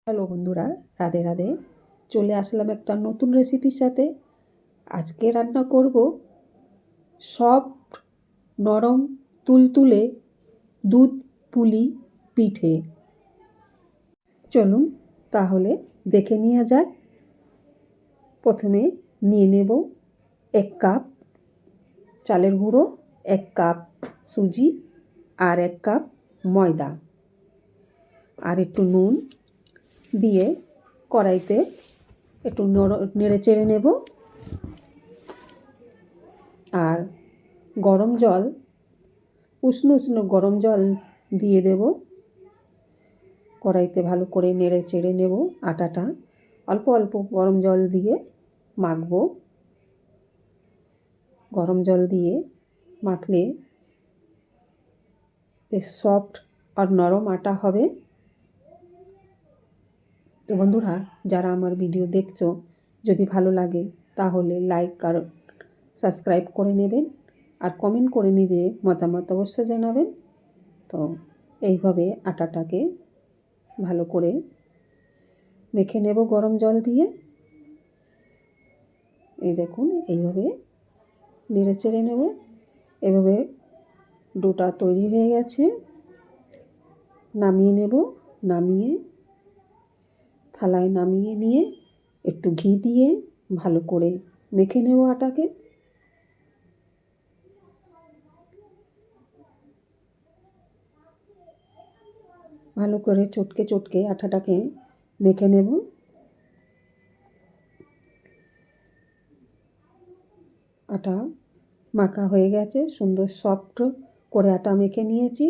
Hello বন্ধুরা, রাধে রাধে। চলে আসলাম একটা নতুন রেসিপির সাথে। আজকে রান্না করব সফট নরম তুলতুলে দুধ পুলি পিঠে। চলুন তাহলে দেখে নেওয়া যাক। প্রথমে নিয়ে নেব 1 কাপ চালের গুঁড়ো, 1 কাপ সুজি আর 1 কাপ ময়দা আর একটু নুন দিয়ে কড়াইতে একটু নেড়ে চেড়ে নেব। আর গরম জল, উষ্ণ উষ্ণ গরম জল দিয়ে দেব। কড়াইতে ভালো করে নেড়ে চেড়ে নেব। আটাটা অল্প অল্প গরম জল দিয়ে মাখবো। গরম জল দিয়ে মাখলে বেশ সফট আর নরম আটা হবে। তো বন্ধুরা, যারা আমার ভিডিও দেখছো, যদি ভালো লাগে তাহলে লাইক আর সাবস্ক্রাইব করে নেবেন আর কমেন্ট করে নিজে মতামত অবশ্যই জানাবেন। তো এইভাবে আটাটাকে ভালো করে মেখে নেব গরম জল দিয়ে। এই দেখুন, এইভাবে নেড়ে চেড়ে নেব। এভাবে ডোটা তৈরি হয়ে গেছে। নামিয়ে নেব। নামিয়ে থালায় নামিয়ে নিয়ে একটু ঘি দিয়ে ভালো করে মেখে নেব আটাকে। ভালো করে চটকে চটকে আটাটাকে মেখে নেব। আটা মাখা হয়ে গেছে, সুন্দর সফট করে আটা মেখে নিয়েছি।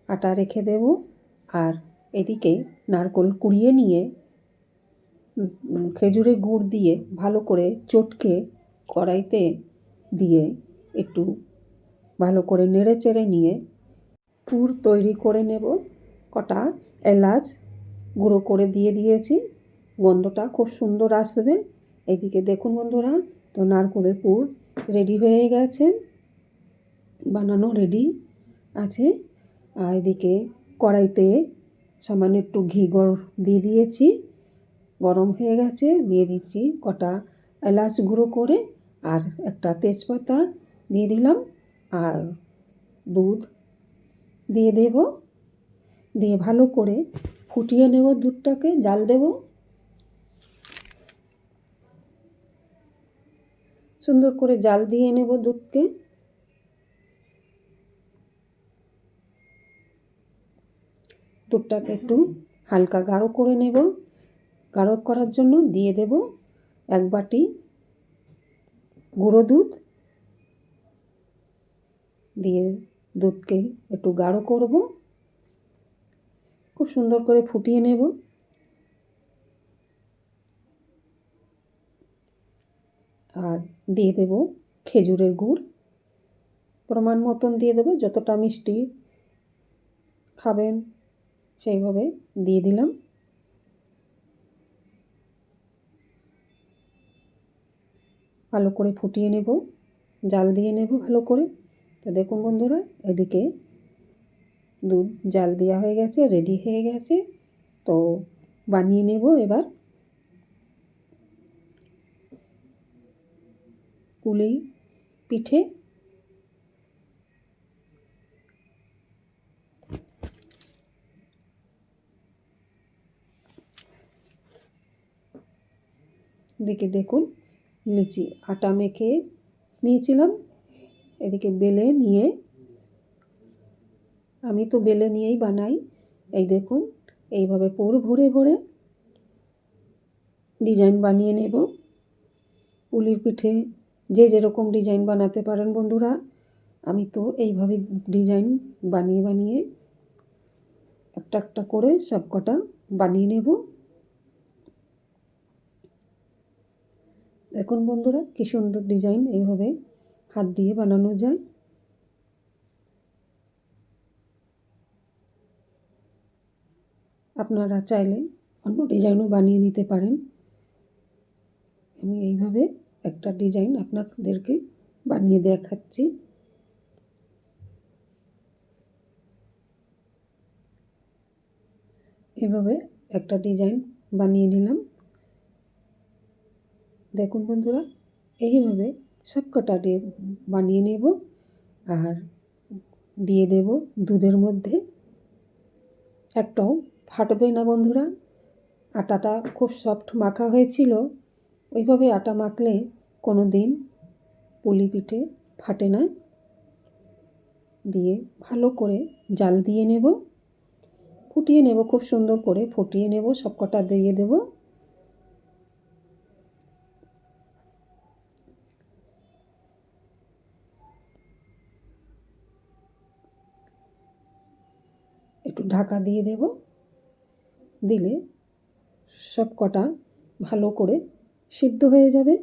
আটা রেখে দেব। আর এদিকে নারকেল কুড়িয়ে নিয়ে খেজুরের গুড় দিয়ে ভালো করে চটকে কড়াইতে দিয়ে একটু ভালো করে নেড়ে চেড়ে নিয়ে পুর তৈরি করে নেব। কটা এলাচ গুঁড়ো করে দিয়ে দিয়েছি, গন্ধটা খুব সুন্দর আসবে। এদিকে দেখুন বন্ধুরা, তো নারকেলের পুর রেডি হয়ে গেছে, বানানো রেডি আছে। আর এদিকে কড়াইতে সামান্য একটু ঘি দিয়ে দিয়েছি, গরম হয়ে গেছে। দিয়ে দিচ্ছি কটা এলাচ গুঁড়ো করে আর একটা তেজপাতা দিয়ে দিলাম। আর দুধ দিয়ে দেব। দিয়ে ভালো করে ফুটিয়ে নেব। দুধটাকে জাল দেব। সুন্দর করে জাল দিয়ে নেব দুধকে। দুধটাকে একটু হালকা গাঢ় করে নেব। গাঢ় করার জন্য দিয়ে দেব 1 বাটি গুঁড়ো দুধ। দিয়ে দুধকে একটু গাঢ় করব। খুব সুন্দর করে ফুটিয়ে নেব। আর দিয়ে দেব খেজুরের গুড়, প্রমাণ মতন দিয়ে দেব। যতটা মিষ্টি খাবেন সেইভাবে দিয়ে দিলাম। ভালো করে ফুটিয়ে নেব, জাল দিয়ে নেব ভালো করে। তো দেখুন বন্ধুরা, এদিকে দুধ জাল দেওয়া হয়ে গেছে, রেডি হয়ে গেছে। তো বানিয়ে নেব এবার পুলি পিঠে। এদিকে দেখুন, লিচি আটা মেখে নিয়েছিলাম, এদিকে বেলে নিয়ে, আমি তো বেলে নিয়েই বানাই। এই দেখুন, এইভাবে পুর ভরে ভরে ডিজাইন বানিয়ে নেব। পুলির পিঠে যে যেরকম ডিজাইন বানাতে পারেন বন্ধুরা। আমি তো এইভাবে ডিজাইন বানিয়ে বানিয়ে একটা একটা করে সব কটা বানিয়ে নেব। দেখুন বন্ধুরা, কি সুন্দর ডিজাইন এইভাবে হাত দিয়ে বানানো যায়। আপনারা চাইলে অন্য ডিজাইনও বানিয়ে নিতে পারেন। আমি এইভাবে একটা ডিজাইন আপনাদেরকে বানিয়ে দেখাচ্ছি। এভাবে একটা ডিজাইন বানিয়ে নিলাম। দেখুন বন্ধুরা, এইভাবে সব কটা বানিয়ে নেব আর দিয়ে দেব দুধের মধ্যে। একটাও ফাটবে না বন্ধুরা। আটাটা খুব সফট মাখা হয়েছিল। ওইভাবে আটা মাখলে কোনো দিন পুলি পিঠে ফাটে না। দিয়ে ভালো করে জাল দিয়ে নেব, ফুটিয়ে নেব, খুব সুন্দর করে ফুটিয়ে নেব। সব কটা দিয়ে দেব। একটু ঢাকা দিয়ে দেব, দিলে সব কটা ভালো করে সিদ্ধ হয়ে যাবে।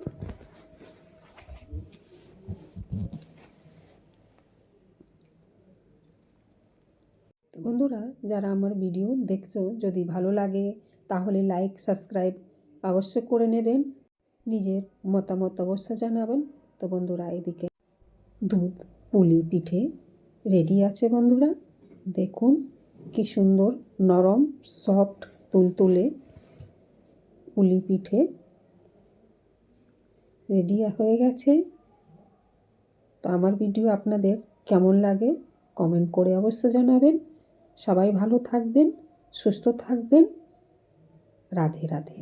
বন্ধুরা, যারা আমার ভিডিও দেখছো, যদি ভালো লাগে তাহলে লাইক সাবস্ক্রাইব অবশ্য করে নেবেন। নিজের মতামত অবশ্য জানাবেন। তো বন্ধুরা, এদিকে দুধ পুলি পিঠে রেডি আছে বন্ধুরা। দেখুন কি সুন্দর নরম সফট তুলতুলে পুলি পিঠে রেডি হয়ে গেছে। তো আমার ভিডিও আপনাদের কেমন লাগে কমেন্ট করে অবশ্য জানাবেন। সবাই ভালো থাকবেন, সুস্থ থাকবেন। রাধে রাধে।